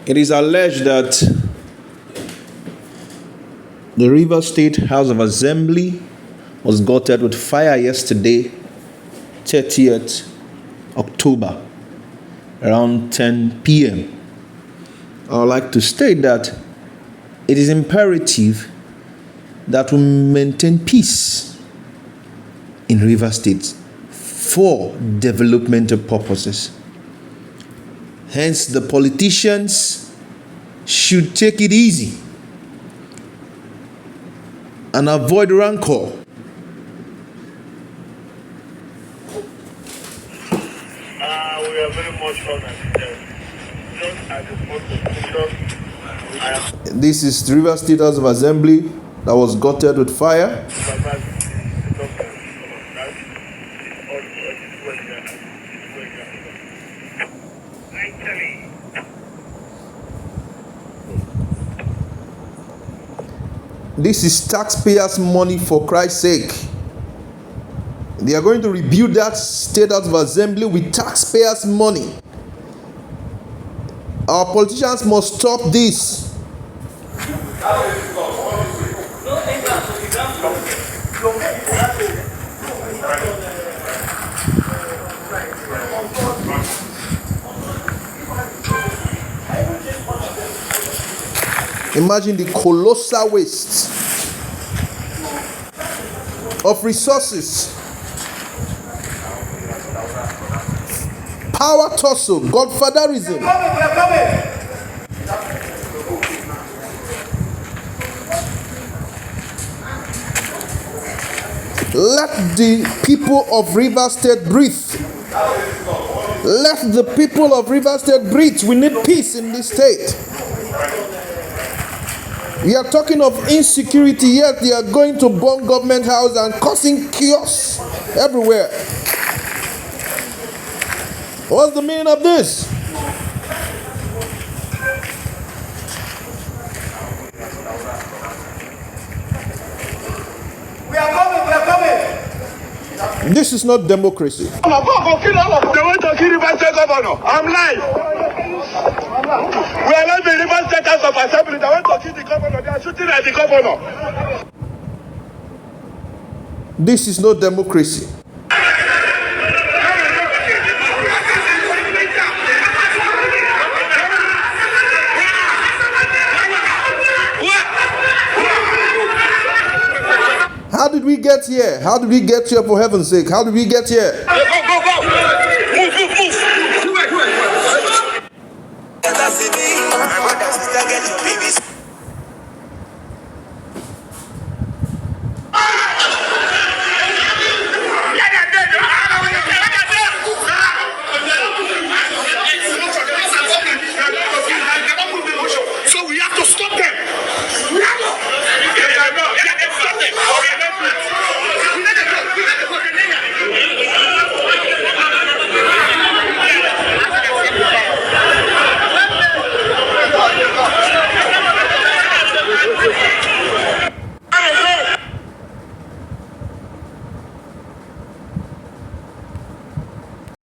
It is alleged that the Rivers State House of Assembly was gutted with fire yesterday, 30th October, around 10 p.m. I would like to state that it is imperative that we maintain peace in Rivers State for developmental purposes. Hence, the politicians should take it easy and avoid rancor. We are very much honored. This is the Rivers State House of Assembly that was gutted with fire. This is taxpayers' money, for Christ's sake. They are going to rebuild that State House of Assembly with taxpayers' money. Our politicians must stop this. Imagine the colossal waste of resources, power tussle, godfatherism. Let the people of Rivers State breathe. Let the people of Rivers State breathe. We need peace in this state. We are talking of insecurity, yet they are going to bomb government house and causing chaos everywhere. What's the meaning of this? We are coming. This is not democracy. They want to kill Rivers State Governor. I'm live. We are not the Rivers State House of Assembly. They want to kill the governor. They are shooting at the governor. This is not democracy. How did we get here? How did we get here, for heaven's sake? How did we get here? Go. Move.